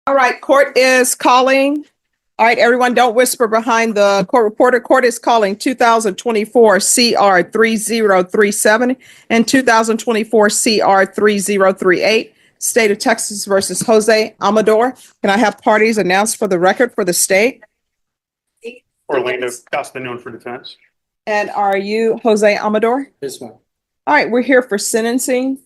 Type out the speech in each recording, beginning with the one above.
All right, court is calling. All right, everyone, don't whisper behind the court reporter. Court is calling 2024 CR 3037 and 2024 CR 3038, State of Texas versus Jose Amador. Can I have parties announced for the record for the state? Orlando Costa, known for defense. And are you Jose Amador? Yes, ma'am. All right, we're here for sentencing.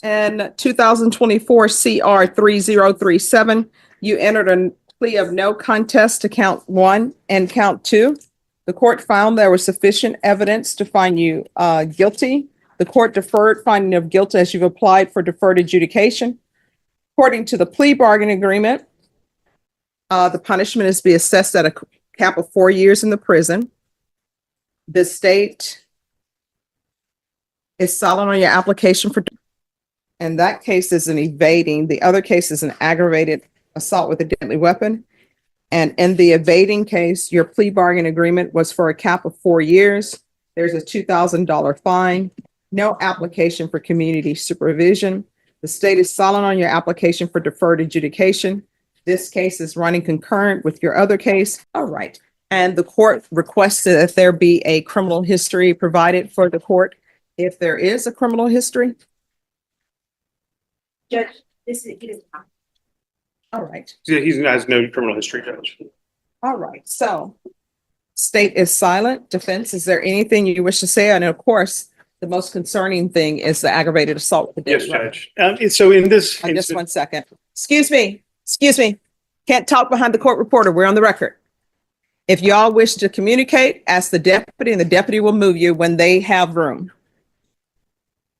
And 2024 CR 3037, you entered a plea of no contest to count 1 and count 2. The court found there was sufficient evidence to find you guilty. The court deferred finding of guilt as you've applied for deferred adjudication. According to the plea bargaining agreement, the punishment is to be assessed at a cap of 4 years in the prison. The state is silent on your application for, and that case is an evading. The other case is an aggravated assault with a deadly weapon. And in the evading case, your plea bargain agreement was for a cap of 4 years. There's a $2,000 fine, no application for community supervision. The state is silent on your application for deferred adjudication. This case is running concurrent with your other case. All right. And the court requested that there be a criminal history provided for the court. If there is a criminal history. Judge, this is, he doesn't have. All right. He has no criminal history, Judge. All right. So state is silent. Defense, is there anything you wish to say? And of course, the most concerning thing is the aggravated assault with the Yes, deadly weapon. Judge. So in this, Just 1 second. Excuse me. Can't talk behind the court reporter. We're on the record. If y'all wish to communicate, ask the deputy, and the deputy will move you when they have room.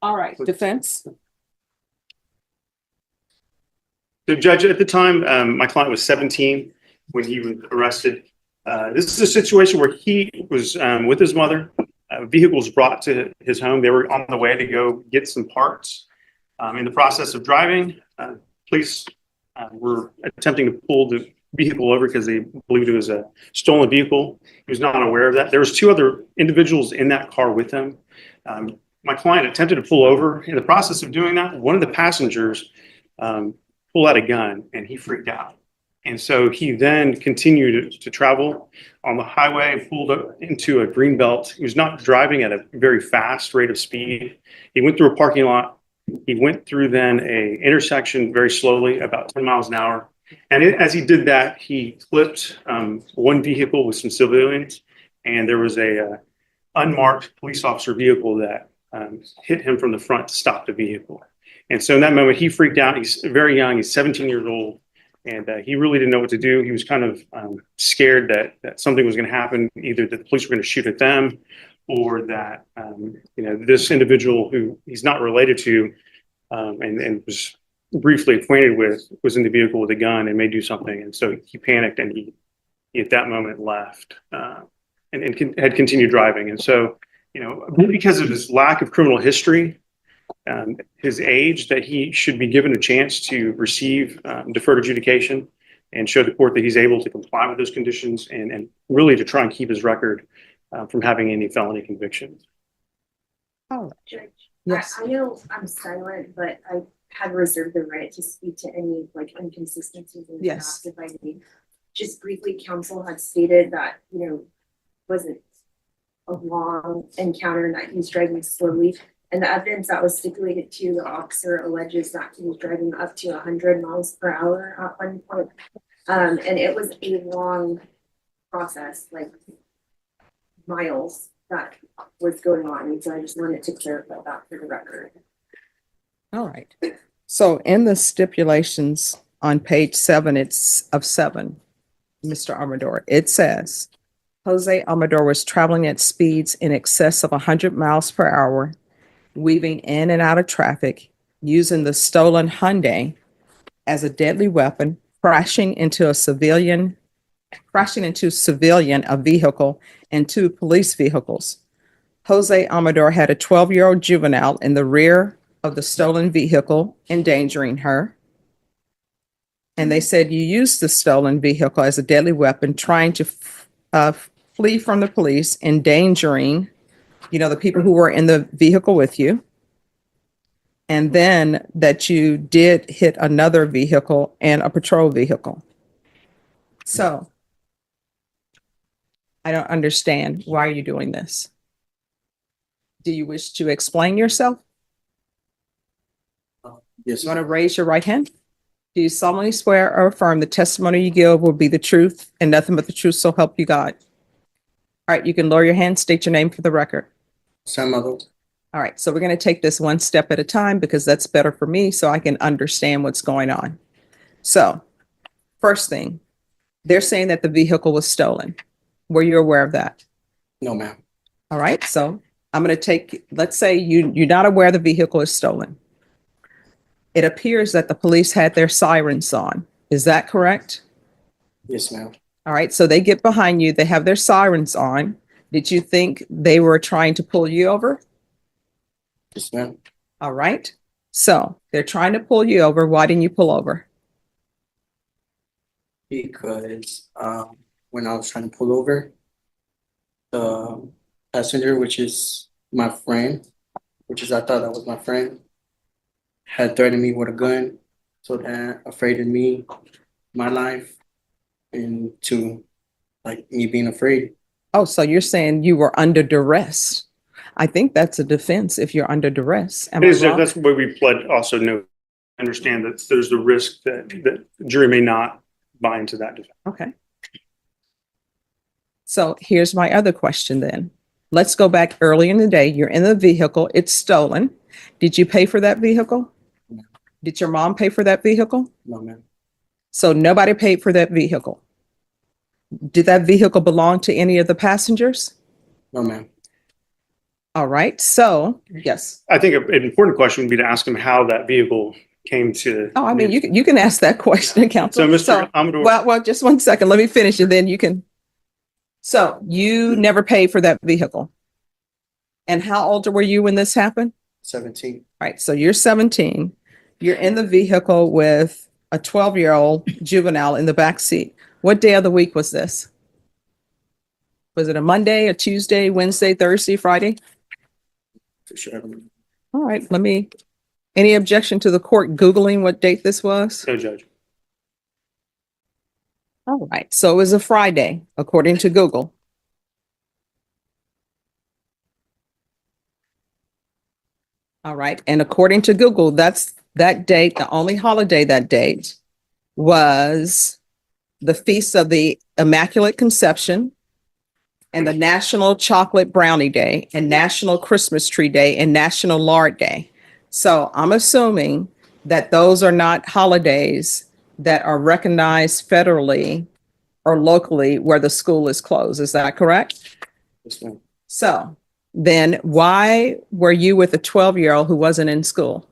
All right, defense. the judge at the time, my client was 17 when he was arrested. This is a situation where he was with his mother. Vehicles brought to his home. They were on the way to go get some parts. In the process of driving, police were attempting to pull the vehicle over because they believed it was a stolen vehicle. He was not aware of that. There was 2 other individuals in that car with him. My client attempted to pull over. In the process of doing that, one of the passengers pulled out a gun and he freaked out. And so he then continued to travel on the highway, pulled up into a green belt. He was not driving at a very fast rate of speed. He went through a parking lot. He went through then a intersection very slowly, about 10 miles an hour. And as he did that, he clipped one vehicle with some civilians, and there was a unmarked police officer vehicle that hit him from the front to stop the vehicle. And so in that moment, he freaked out. He's very young. He's 17 years old. And he really didn't know what to do. He was kind of scared that something was going to happen, either that the police were going to shoot at them, or that this individual who he's not related to and was briefly acquainted with was in the vehicle with a gun and may do something. And so he panicked and he at that moment left and had continued driving. And so because of his lack of criminal history, his age, that he should be given a chance to receive deferred adjudication and show the court that he's able to comply with those conditions and really to try and keep his record from having any felony convictions. Oh, Judge, yes. I know I'm silent, but I have reserved the right to speak to any inconsistencies in the Yes. past if I need. Just briefly, counsel had stated that, wasn't a long encounter and that he was driving slowly. And the evidence that was stipulated to the officer alleges that he was driving up to 100 miles per hour at one point. And it was a long process, like miles, that was going on. And so I just wanted to clarify that for the record. All right. So in the stipulations on page 7, it's of 7, Mr. Amador, it says, Jose Amador was traveling at speeds in excess of 100 miles per hour, weaving in and out of traffic, using the stolen Hyundai as a deadly weapon, crashing into a vehicle and 2 police vehicles. Jose Amador had a 12-year-old juvenile in the rear of the stolen vehicle, endangering her. And they said you used the stolen vehicle as a deadly weapon, trying to flee from the police, endangering the people who were in the vehicle with you. and then that you did hit another vehicle and a patrol vehicle. So I don't understand. Why are you doing this? Do you wish to explain yourself? Yes, You want to raise your right hand? Do you solemnly swear or affirm the testimony you give will be the truth and nothing but the truth, so help you God? All right, you can lower your hand, state your name for the record. Salvador. All right, so we're going to take this one step at a time because that's better for me so I can understand what's going on. So, first thing, they're saying that the vehicle was stolen. Were you aware of that? No, ma'am. All right, so I'm going to take, let's say you're not aware the vehicle is stolen. It appears that the police had their sirens on. Is that correct? Yes, ma'am. All right, so they get behind you, they have their sirens on. Did you think they were trying to pull you over? Yes, ma'am. All right, so they're trying to pull you over. Why didn't you pull over? Because when I was trying to pull over, the passenger, which is my friend, I thought that was my friend, had threatened me with a gun, so that afraid of me, my life, and to like me being afraid. Oh, so you're saying you were under duress. I think that's a defense if you're under duress. Am I wrong? That's why we pled also no, understand that there's the risk that the jury may not buy into that defense. Okay. So here's my other question then. Let's go back early in the day. You're in the vehicle. It's stolen. Did you pay for that vehicle? No. Did your mom pay for that vehicle? No, ma'am. So nobody paid for that vehicle. Did that vehicle belong to any of the passengers? No, ma'am. All right. So yes. I think an important question would be to ask him how that vehicle came to. Oh, I mean, you can ask that question, counsel. So, Mr. Amador. Well, just one second. Let me finish and then you can. So you never paid for that vehicle. And how old were you when this happened? 17. Right. So you're 17. You're in the vehicle with a 12-year-old juvenile in the back seat. What day of the week was this? Was it a Monday, a Tuesday, Wednesday, Thursday, Friday? For sure. All right. Any objection to the court Googling what date this was? No, Judge. All right. So it was a Friday, according to Google. All right. And according to Google, that date, the only holiday that date was the Feast of the Immaculate Conception and the National Chocolate Brownie Day and National Christmas Tree Day and National Lard Day. So I'm assuming that those are not holidays that are recognized federally or locally where the school is closed. Is that correct? Yes, ma'am. So then why were you with a 12-year-old who wasn't in school?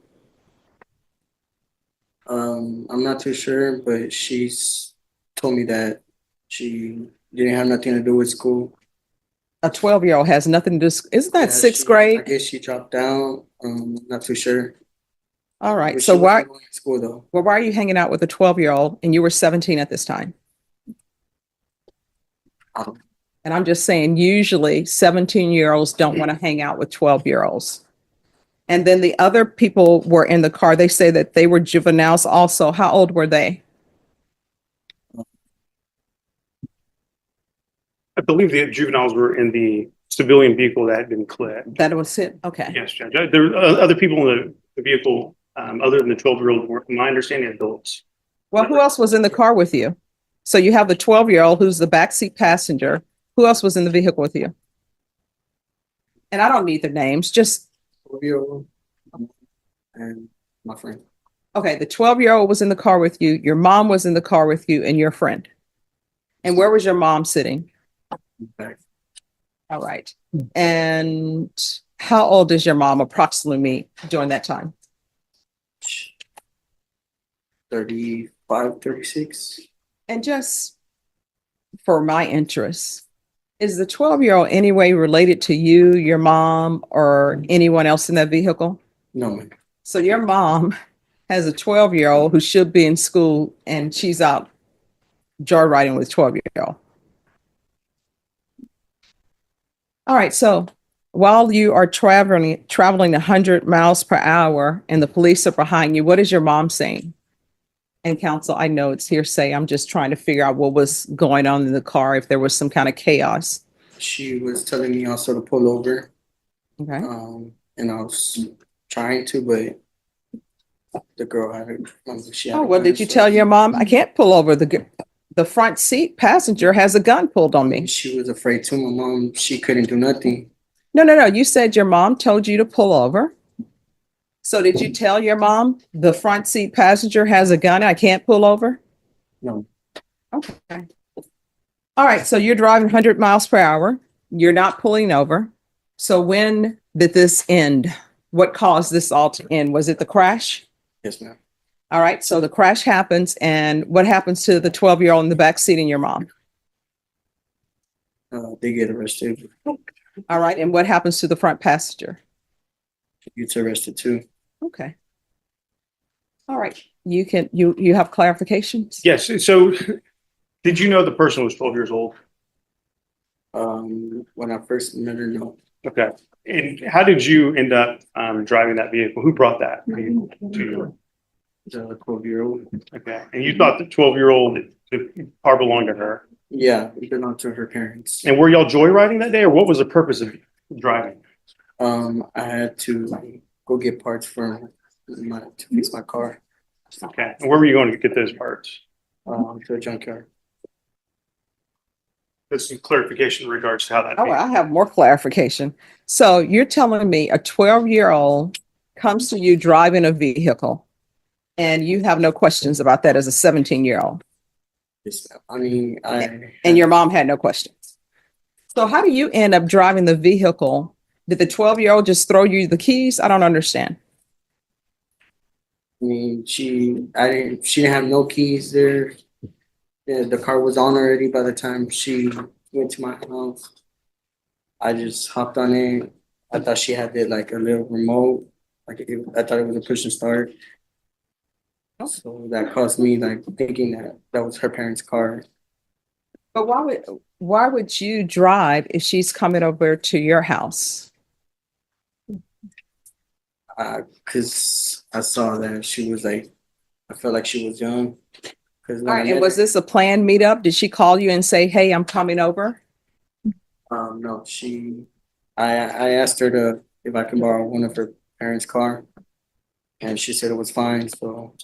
I'm not too sure, but she's told me that she didn't have nothing to do with school. A 12-year-old has nothing to do, isn't that Yeah, sixth I grade? guess she dropped out. Not too sure. All right. But So she why, wasn't going to school though? well, why are you hanging out with a 12-year-old and you were 17 at this time? Um, And I'm just saying, usually 17-year-olds don't want to hang out with 12-year-olds. And then the other people were in the car. They say that they were juveniles also. How old were they? I believe the juveniles were in the civilian vehicle that had been clipped. That was it? Okay. Yes, Judge. There were other people in the vehicle, other than the 12-year-old, were, in my understanding, adults. Well, who else was in the car with you? So you have the 12-year-old who's the backseat passenger. Who else was in the vehicle with you? And I don't need their names, just, 12-year-old and my friend. okay, the 12-year-old was in the car with you, your mom was in the car with you, and your friend. And where was your mom sitting? Back. All right. And how old is your mom approximately during that time? 35, 36. And just for my interest, is the 12-year-old any way related to you, your mom, or anyone else in that vehicle? No, ma'am. So your mom has a 12-year-old who should be in school and she's out joyriding with 12-year-old. All right, so while you are traveling 100 miles per hour and the police are behind you, what is your mom saying? And counsel, I know it's hearsay. I'm just trying to figure out what was going on in the car, if there was some kind of chaos. She was telling me also to pull over, Okay. and I was trying to, but the girl had it. She had Oh, a well, gun, did you so tell your mom, I can't pull over? The front seat passenger has a gun pulled on me. She was afraid too. My mom, she couldn't do nothing. No. You said your mom told you to pull over. So did you tell your mom the front seat passenger has a gun? I can't pull over? No, Okay. All right. So you're driving 100 miles per hour. You're not pulling over. So when did this end? What caused this all to end? Was it the crash? yes, ma'am. All right. So the crash happens, and what happens to the 12-year-old in the back seat and your mom? They get arrested. All right. And what happens to the front passenger? He gets arrested too. Okay. All right. You have clarifications? Yes. So did you know the person was 12 years old? When I first met her, no. Okay. And how did you end up driving that vehicle? Who brought that vehicle to you? The 12-year-old. Okay. And you thought the 12-year-old, the car belonged to her? Yeah, it belonged to her parents. And were y'all joyriding that day, or what was the purpose of driving? I had to go get parts to fix my car. Okay. And where were you going to get those parts? To a junkyard. That's some clarification in regards to how that. Oh, I have more clarification. So you're telling me a 12-year-old comes to you driving a vehicle and you have no questions about that as a 17-year-old? Yes, I mean, And your mom had no questions. So how do you end up driving the vehicle? Did the 12-year-old just throw you the keys? I don't understand. I mean, she didn't have no keys there. Yeah, the car was on already by the time she went to my house. I just hopped on it. I thought she had it like a little remote. I thought it was a push and start. So that caused me like thinking that was her parents' car. But why would you drive if she's coming over to your house? Cause I saw that she was like, I felt like she was young. Cause All right, and was this a planned meetup? Did she call you and say, hey, I'm coming over? No, I asked her if I can borrow one of her parents' car, and she said it was fine. So,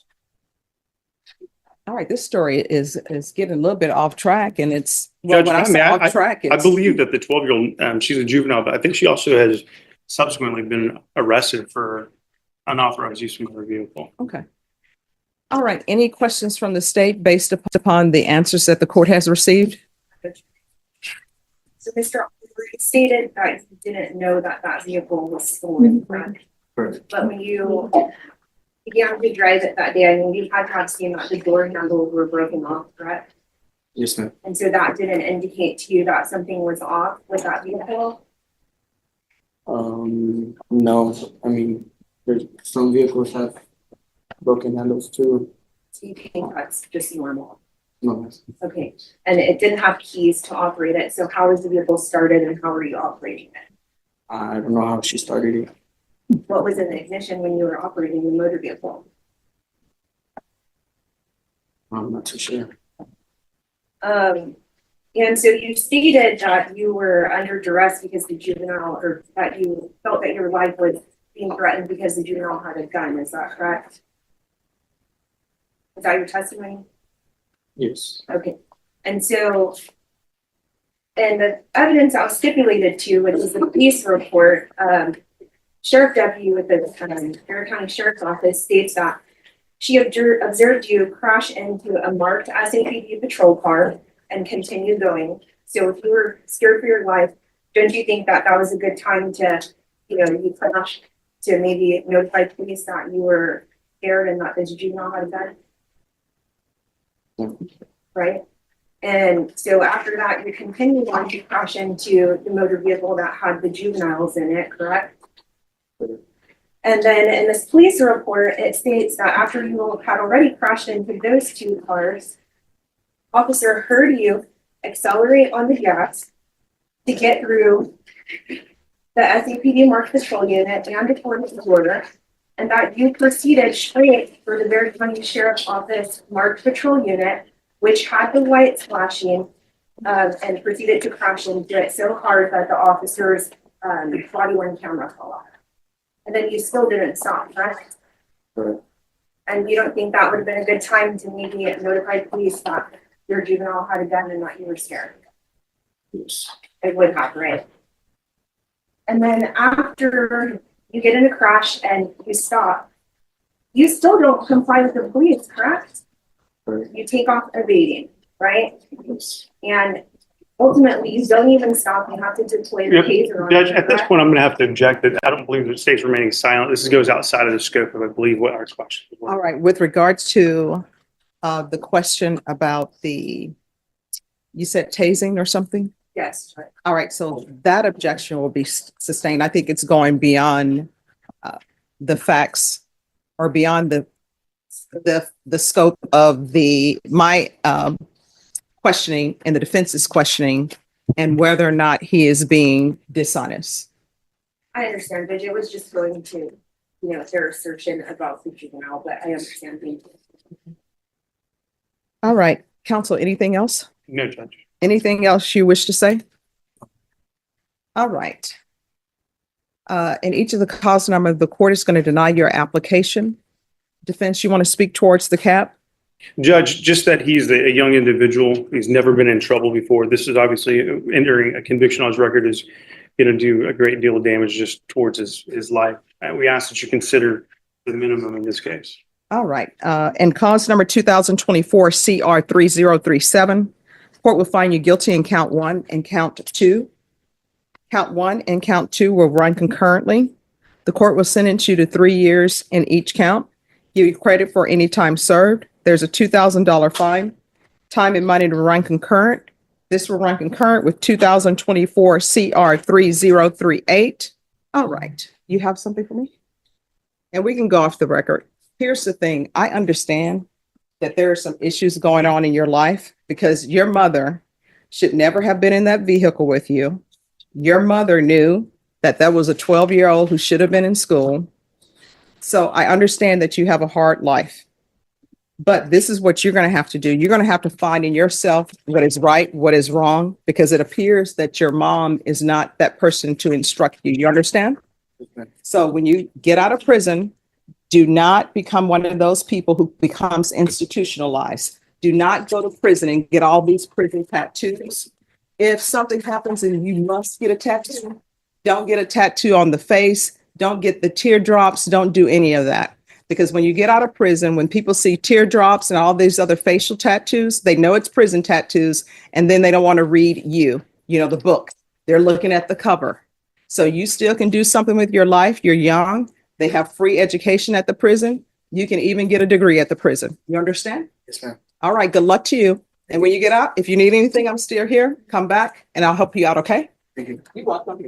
all right, this story is getting a little bit off track, and it's Judge, when I say off track, I believe that the 12-year-old, she's a juvenile, but I think she also has subsequently been arrested for unauthorized use of her vehicle. okay. All right. Any questions from the state based upon the answers that the court has received? So Mr. Oliver, you stated that you didn't know that that vehicle was stolen, correct? correct. But when you began to drive it that day, I mean, you had to have seen that the door handles were broken off, correct? Yes, ma'am. And so that didn't indicate to you that something was off with that vehicle? No. I mean, there's some vehicles have broken handles too. So you think that's just normal? No. Okay, and it didn't have keys to operate it, so how was the vehicle started and how were you operating it? I don't know how she started it. What was in the ignition when you were operating the motor vehicle? I'm not too sure. And so you stated that you were under duress because the juvenile, or that you felt that your life was being threatened because the juvenile had a gun, is that correct? Is that your testimony? Yes. Okay, and so, and the evidence that was stipulated to, which is the police report, Sheriff Deputy with the Garrett County Sheriff's Office states that she observed you crash into a marked SAPD patrol car and continue going. So if you were scared for your life, don't you think that that was a good time to, you crashed to maybe notify police that you were scared and that the juvenile had a gun? Right? And so after that, you continued on to crash into the motor vehicle that had the juveniles in it, correct? And then in this police report, it states that after you had already crashed into those two cars, officer heard you accelerate on the gas to get through the the SAPD Mark Patrol Unit and a court order, and that you proceeded straight for the Bexar County Sheriff's Office Mark Patrol Unit, which had the lights flashing, and proceeded to crash into it so hard that the officer's body-worn camera fell off. And then you still didn't stop, correct? Correct. And you don't think that would have been a good time to maybe notify police that your juvenile had a gun and that you were scared? Yes. It would have, right? And then after you get in a crash and you stop, you still don't comply with the police, correct? Correct. You take off evading, right? Yes. And ultimately, you don't even stop. You have to deploy the Yep. taser on Judge, you, at this correct? point, I'm going to have to object that I don't believe the state's remaining silent. This goes outside of the scope of, I believe, what our question was. All right, with regards to the question about you said tasing or something? Yes. All right, so that objection will be sustained. I think it's going beyond the facts or beyond the scope of my questioning and the defense's questioning and whether or not he is being dishonest. I understand, but it was just going to, their assertion about the juvenile, but I understand. Thank you. All right, counsel, anything else? No, Judge. Anything else you wish to say? All right. In each of the cause number, the court is going to deny your application. Defense, you want to speak towards the cap? Judge, just that he's a young individual. He's never been in trouble before. This is obviously entering a conviction on his record is going to do a great deal of damage just towards his life. We ask that you consider the minimum in this case. All right. And cause number 2024 CR 3037, court will find you guilty in count 1 and count 2. Count 1 and count 2 will run concurrently. The court will sentence you to 3 years in each count. Give you credit for any time served. There's a $2,000 fine. Time and money to run concurrent. This will run concurrent with 2024 CR 3038. All right. You have something for me? And we can go off the record. Here's the thing. I understand that there are some issues going on in your life because your mother should never have been in that vehicle with you. Your mother knew that that was a 12-year-old who should have been in school. So I understand that you have a hard life. But this is what you're going to have to do. You're going to have to find in yourself what is right, what is wrong, because it appears that your mom is not that person to instruct you. You understand? Okay. So when you get out of prison, do not become one of those people who becomes institutionalized. Do not go to prison and get all these prison tattoos. If something happens and you must get a tattoo, don't get a tattoo on the face. Don't get the teardrops. Don't do any of that. Because when you get out of prison, when people see teardrops and all these other facial tattoos, they know it's prison tattoos, and then they don't want to read the book. They're looking at the cover. So you still can do something with your life. You're young. They have free education at the prison. You can even get a degree at the prison. You understand? Yes, ma'am. All right. Good luck to you. And when you get out, if you need anything, I'm still here. Come back and I'll help you out. Okay? Thank you. You're welcome.